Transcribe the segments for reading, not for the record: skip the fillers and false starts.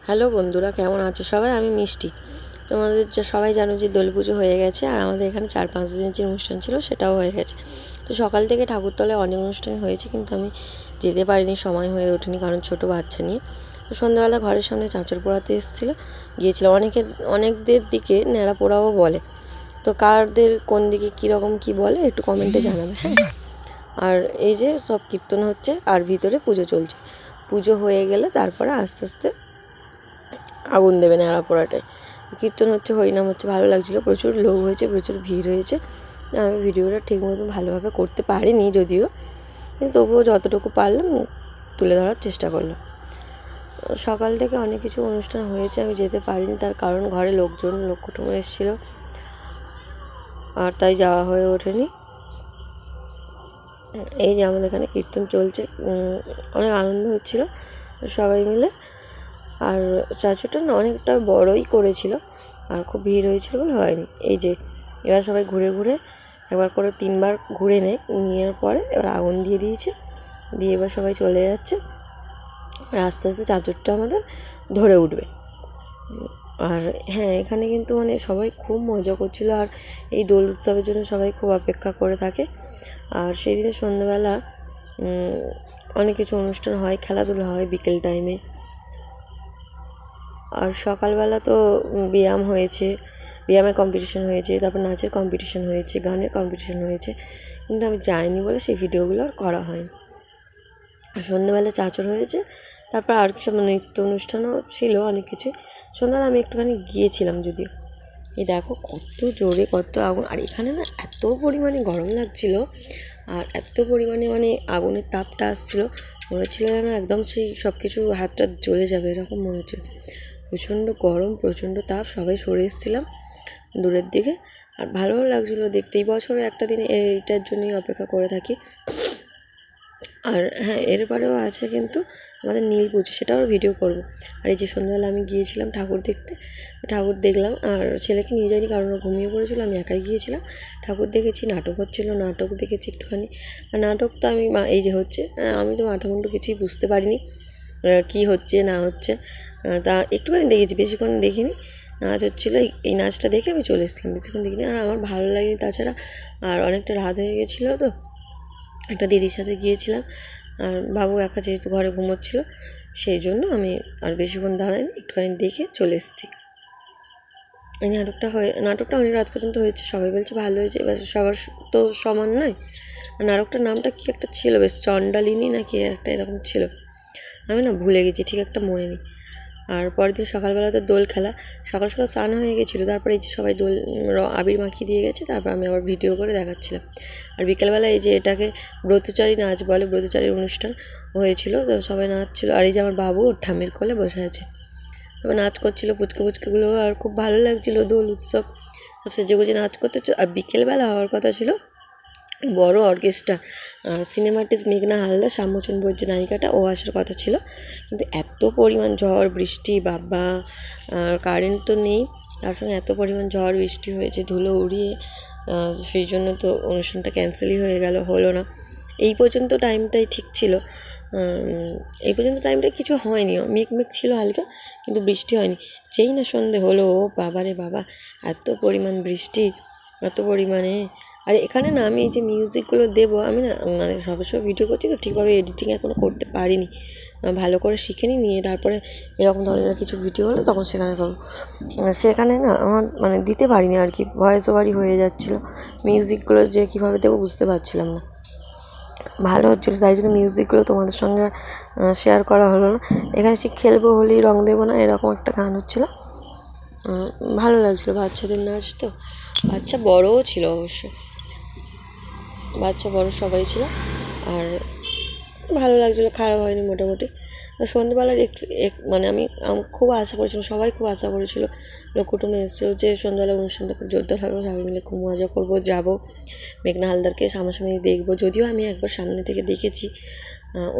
Hello বন্ধুরা, কেমন আছো সবাই? আমি মিষ্টি। তোমাদের সবাই জানো যে দোল পুজো হয়ে গেছে, আর আমাদের এখানে 4-5 দিনের যে অনুষ্ঠান ছিল সেটাও হয়ে গেছে। তো সকাল থেকে ঠাকুরতলায় অনেক অনুষ্ঠান হয়েছে, কিন্তু আমি যেতে পারিনি, সময় হয়ে ওঠেনি, কারণ ছোটো বাচ্চা নিয়ে। তো সন্ধ্যাবেলা ঘরের সামনে চাঁচর পোড়াতে গিয়েছিলো। অনেকদের দিকে ন্যাড়া পোড়াও বলে। তো কারদের কোন দিকে কীরকম কী বলে একটু কমেন্টে জানাবে, হ্যাঁ। আর এই যে সব কীর্তন হচ্ছে আর ভিতরে পুজো চলছে। পুজো হয়ে গেলে তারপরে আস্তে আস্তে আগুন দেবে ন্যাড়া পোড়াটায়। কীর্তন হচ্ছে, হরিনাম হচ্ছে, ভালো লাগছিলো। প্রচুর লোক হয়েছে, প্রচুর ভিড় হয়েছে। আমি ভিডিওটা ঠিক মতো ভালোভাবে করতে পারিনি যদিও, কিন্তু তবুও যতটুকু পারলাম তুলে ধরার চেষ্টা করলাম। সকাল থেকে অনেক কিছু অনুষ্ঠান হয়েছে, আমি যেতে পারিনি, তার কারণ ঘরে লোক কুটুম্ব এসেছিলো, আর তাই যাওয়া হয়ে ওঠেনি। এই যে আমাদের এখানে কীর্তন চলছে, অনেক আনন্দ হচ্ছিলো সবাই মিলে। আর চাচুটা না অনেকটা বড়ই করেছিল, আর খুব ভিড় হয়েছিল বলে হয়নি। এই যে এবার সবাই ঘুরে ঘুরে একবার করে 3বার ঘুরে নেওয়ার পরে এবার আগুন দিয়ে দিয়েছে, দিয়ে এবার সবাই চলে যাচ্ছে। আর আস্তে আস্তে চাঁচরটা আমাদের ধরে উঠবে। আর হ্যাঁ, এখানে কিন্তু সবাই খুব মজা করছিল, আর এই দোল উৎসবের জন্য সবাই খুব অপেক্ষা করে থাকে। আর সেই দিনে সন্ধ্যাবেলা অনেক কিছু অনুষ্ঠান হয়, খেলাধুলা হয় বিকেল টাইমে। আর সকালবেলা তো ব্যায়াম হয়েছে, ব্যায়ামের কম্পিটিশন হয়েছে, তারপর নাচের কম্পিটিশন হয়েছে, গানের কম্পিটিশন হয়েছে, কিন্তু আমি যাইনি বলে সেই ভিডিওগুলো আর করা হয়নি। আর সন্ধ্যাবেলা চাঁচর হয়েছে, তারপর আর কিছু নৃত্য অনুষ্ঠানও ছিল, অনেক কিছু। সন্ধ্যাবেলা আমি একটুখানি গিয়েছিলাম যদিও। এই দেখো কত জোরে কত আগুন, আর এখানে না এত পরিমাণে গরম লাগছিল, আর এত পরিমাণে আগুনের তাপটা আসছিলো, মনে হচ্ছিলো যেন একদম সেই সব কিছু হাতটা জ্বলে যাবে, এরকম মনে হচ্ছিল। প্রচণ্ড গরম, প্রচণ্ড তাপ, সবাই সরে এসেছিলাম দূরের দিকে, আর ভালোও লাগছিলো দেখতে। এই বছরে একটা দিন এইটার জন্যই অপেক্ষা করে থাকি। আর হ্যাঁ, এরপরেও আছে কিন্তু আমাদের নীল পুজো, সেটাও ভিডিও করব। আর এই যে সন্ধ্যাবেলা আমি গিয়েছিলাম ঠাকুর দেখতে, ঠাকুর দেখলাম, আর ছেলেকে নিয়ে যাইনি কারণ ও ঘুমিয়ে পড়েছিল, আমি একাই গিয়েছিলাম। ঠাকুর দেখেছি, নাটক হচ্ছিলো, নাটক দেখেছি একটুখানি। আর নাটক তো এই যে হচ্ছে, আমি তো মাথামুন্ডু কিছুই বুঝতে পারিনি কি হচ্ছে না হচ্ছে, তা একটুখানি দেখেছি, বেশিক্ষণ দেখিনি। নাচ হচ্ছিলো, এই নাচটা দেখে আমি চলে এসেছিলাম, বেশিক্ষণ দেখিনি। আর আমার ভালো লাগেনি, তাছাড়া আর অনেকটা রাত হয়ে গেছিলো, তো একটা দিদির সাথে গিয়েছিলাম, আর বাবু একা যেহেতু ঘরে ঘুমোচ্ছিলো, সেই জন্য আমি আর বেশিক্ষণ দাঁড়াইনি, একটুখানি দেখে চলে এসেছি। এই নাটকটা অনেক রাত পর্যন্ত হয়েছে, সবাই বলছে ভালো হয়েছে। এবার সবার তো সমান নয়। নাটকটার নামটা কি একটা ছিল, বেশ চণ্ডালিনী নাকি একটা এরকম ছিল, আমি না ভুলে গেছি, ঠিক একটা মনে নেই। আর পরের দিন সকালবেলাতে দোল খেলা, সকাল সকাল স্নান হয়ে গেছিলো, তারপরে এই যে সবাই দোল আবির মাখিয়ে দিয়ে গেছে, তারপর আমি আবার ভিডিও করে দেখাচ্ছিলাম। আর বিকেলবেলা এই যে এটাকে ব্রতচারী নাচ বলে, ব্রতচারীর অনুষ্ঠান হয়েছিল, তো সবাই নাচছিলো। আর এই যে আমার বাবু ওর ঠাম্মির কোলে বসে আছে, তবে নাচ করছিলো পুচকুগুলো, আর খুব ভালো লাগছিলো দোল উৎসব, সব সেজেগুজে নাচ করতে। আর বিকেলবেলা হওয়ার কথা ছিল বড় অর্কেস্ট্রা, সিনেমাটিস্ট মেঘনা হালদার, শ্যামচুন বৈদ্য যে নায়িকাটা, ও আসার কথা ছিল, কিন্তু এত পরিমাণ ঝড় বৃষ্টি, বাবা, আর কারেন্ট তো নেই, তার সঙ্গে এত পরিমাণ ঝড় বৃষ্টি হয়েছে, ধুলো উড়িয়ে, সেই জন্য তো অনুষ্ঠানটা ক্যান্সেলই হয়ে গেল, হলো না। এই পর্যন্ত টাইমটাই ঠিক ছিল, এই পর্যন্ত টাইমটা কিছু হয়নি, মেঘ ছিল হালকা, কিন্তু বৃষ্টি হয়নি। যেই না সন্ধে হলো, ও বাবা রে বাবা, এত পরিমাণ বৃষ্টি, এত পরিমাণে। আর এখানে না আমি এই যে মিউজিকগুলো দেবো, আমি না সবসময় ভিডিও করছি তো ঠিকভাবে এডিটিং এখনও করতে পারিনি, ভালো করে শিখে নিয়ে তারপরে এরকম ধরনের কিছু ভিডিও হলো তখন সেখানে করবো। সেখানে না আমার দিতে পারিনি আর কি, ভয়েস ওভারই হয়ে যাচ্ছিলো, মিউজিকগুলো যে কীভাবে দেবো বুঝতে পারছিলাম না, ভালো হচ্ছিলো, তাই জন্য মিউজিকগুলো তোমাদের সঙ্গে শেয়ার করা হলো না। এখানে সে খেলবো হোলি রং দেবো না, এরকম একটা গান হচ্ছিলো, ভালো লাগছিলো। বাচ্চাদের নাচ তো, বাচ্চা বড়ও ছিল অবশ্য, বাচ্চা বড় সবাই ছিল, আর ভালো লাগছিলো, খারাপ হয়নি মোটামুটি। সন্ধ্যেবেলার আমি খুব আশা করেছিলাম, সবাই খুব আশা করেছিলো, লোক কুটুম্বে এসেছিলো যে সন্ধ্যাবেলা অনুষ্ঠানটা খুব জোরদার হবে, সবাই মিলে খুব মজা করবো, যাবো মেঘনা হালদারকে সামনাসামনি দেখবো। যদিও আমি একবার সামনে থেকে দেখেছি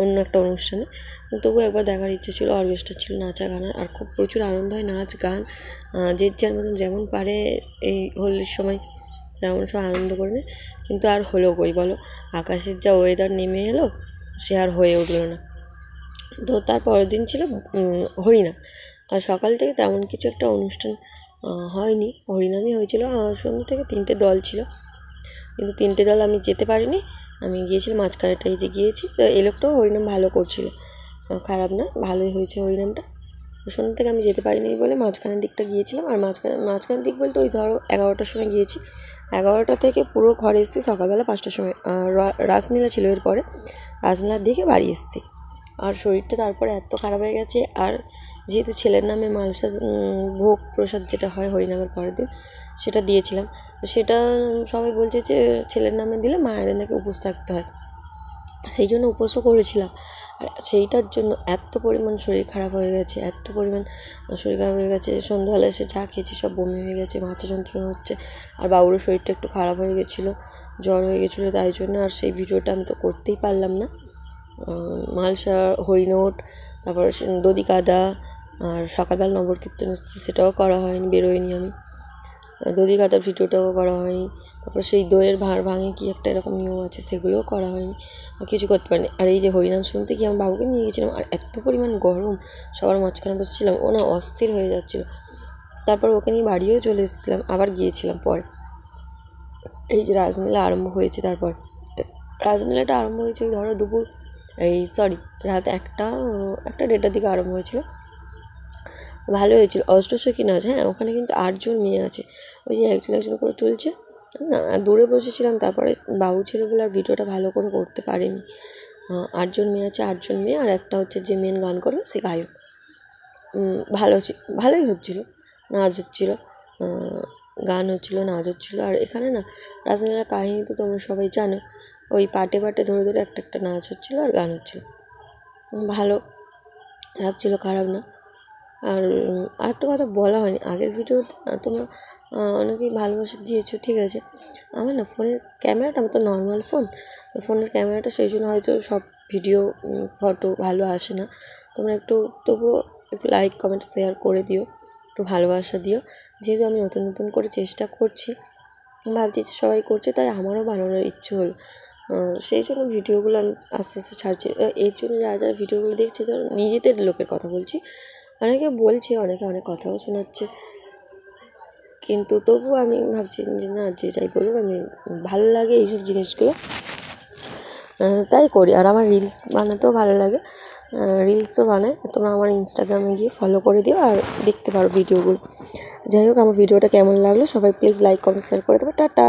অন্য একটা অনুষ্ঠানে, তবুও একবার দেখার ইচ্ছে ছিল। অর্কেস্ট্রা ছিল, নাচা গান, আর খুব প্রচুর আনন্দ হয়, নাচ গান, যে যার মতন যেমন পারে এই হোলির সময় তেমন সব আনন্দ করে নেয়। কিন্তু আর হলো কই বলো, আকাশের যা ওয়েদার নেমে এলো, সে আর হয়ে উঠলো না। তো তার পরের দিন ছিল হরিনাম। আর সকাল থেকে তেমন কিছু একটা অনুষ্ঠান হয়নি, হরিনামই হয়েছিল। সন্ধ্যা থেকে 3টে দল ছিল, কিন্তু 3টে দল আমি যেতে পারিনি। আমি গিয়েছিলাম মাঝখানেটাই যে গিয়েছি। তো এই লোকটাও হরিনাম ভালো করছিল, খারাপ না, ভালোই হয়েছে হরিনামটা। সন্ধ্যা থেকে আমি যেতে পারিনি বলে মাঝখানের দিকটা গিয়েছিলাম। আর মাঝখানের দিক বলতে ওই ধরো 11টার সময় গিয়েছি। 11টা থেকে পুরো ঘরে এসেছি সকালবেলা 5টার সময়। রাসলীলা ছিল, এরপরে রাসলীলার দিকে বাড়ি এসেছি। আর শরীরটা তারপরে এত খারাপ হয়ে গেছে। আর যেহেতু ছেলের নামে মালসা ভোগ প্রসাদ যেটা হয় হরিনামের পরের দিন, সেটা দিয়েছিলাম। তো সেটা সবাই বলছে যে ছেলের নামে দিলে মায়েদের নাকি উপোস থাকতে হয়, সেই জন্য উপোসও করেছিলাম। আর সেইটার জন্য এত পরিমাণ শরীর খারাপ হয়ে গেছে, এত পরিমাণ শরীর খারাপ হয়ে গেছে। সন্ধ্যাবেলা এসে যা খেয়েছি সব বমি হয়ে গেছে, মাথা যন্ত্রণা হচ্ছে। আর বাবুরও শরীরটা একটু খারাপ হয়ে গেছিলো, জ্বর হয়ে গেছিলো, তাই জন্য আর সেই ভিডিওটা আমি তো করতেই পারলাম না। মালসা, হরিনোট, তারপর দধি কাদা, আর সকালবেলা নগর কীর্তন এসেছে, সেটাও করা হয়নি, বেরোয়নি আমি। দধি কাদার ভিডিওটাও করা হয়নি। তারপর সেই দইয়ের ভাঁড় ভাঙে কি একটা এরকম নিয়ম আছে, সেগুলোও করা হয়নি, কিছু করতে পারিনি। আর এই যে হরিনাম শুনতে গিয়ে আমার বাবুকে নিয়ে গেছিলাম, আর এত পরিমাণ গরম, সবার মাঝখানে বসেছিলাম, ও না অস্থির হয়ে যাচ্ছিলো। তারপর ওকে নিয়ে বাড়িও চলে এসেছিলাম, আবার গিয়েছিলাম পরে। এই যে রাসলীলা আরম্ভ হয়েছে, তারপর রাসলীলাটা আরম্ভ হয়েছে ওই ধরো দুপুর রাত 1টা 1:30টার দিকে আরম্ভ হয়েছিল। ভালো হয়েছিল। অষ্টসখী নাচ, হ্যাঁ, ওখানে কিন্তু 8জন মেয়ে আছে, ওই যে একজন একজন করে তুলছে না। দূরে বসেছিলাম, তারপরে বাবু ছিল বলে আর ভিডিওটা ভালো করে করতে পারিনি। 8জন মেয়ে আছে, 8জন মেয়ে, আর একটা হচ্ছে যে মেন গান করবে সে গায়ক। ভালোই হচ্ছিলো, নাচ হচ্ছিলো, গান হচ্ছিলো, নাচ হচ্ছিলো। আর এখানে না রাসলীলার কাহিনী তো তোমরা সবাই জানো, ওই পাটে পাটে ধরে ধরে একটা একটা নাচ হচ্ছিলো আর গান হচ্ছিলো, ভালো লাগছিলো, খারাপ না। আর আরেকটা কথা বলা হয়নি আগের ভিডিওতে, তোমরা অনেকেই ভালোবাসা দিয়েছো, ঠিক আছে। আমার না ফোনের ক্যামেরাটা, আমার তো নর্মাল ফোন, তো ফোনের ক্যামেরাটা সেই জন্য হয়তো সব ভিডিও ফটো ভালো আসে না। তোমরা একটু তবুও একটু লাইক কমেন্ট শেয়ার করে দিও, একটু ভালোবাসা দিও। যেহেতু আমি নতুন নতুন করে চেষ্টা করছি, ভাবছি সবাই করছে, তাই আমারও বানানোর ইচ্ছে হলো। সেই জন্য ভিডিওগুলো আমি আস্তে আস্তে ছাড়ছি। এর জন্য যারা যারা ভিডিওগুলো দেখছে, তারা নিজেদের লোকের কথা বলছি, অনেকে বলছে, অনেকে অনেক কথাও শোনাচ্ছে, কিন্তু তবুও আমি ভাবছি যে না, যে যাই বলুক, আমি ভালো লাগে এইসব জিনিসগুলো, তাই করি। আর আমার রিলস বানাতেও ভালো লাগে, রিলসও বানাই। তোমরা আমার ইনস্টাগ্রামে গিয়ে ফলো করে দিও আর দেখতে পারো ভিডিওগুলো। যাই হোক, আমার ভিডিওটা কেমন লাগলো সবাই প্লিজ লাইক কমেন্ট শেয়ার করে দেবে। টাটা।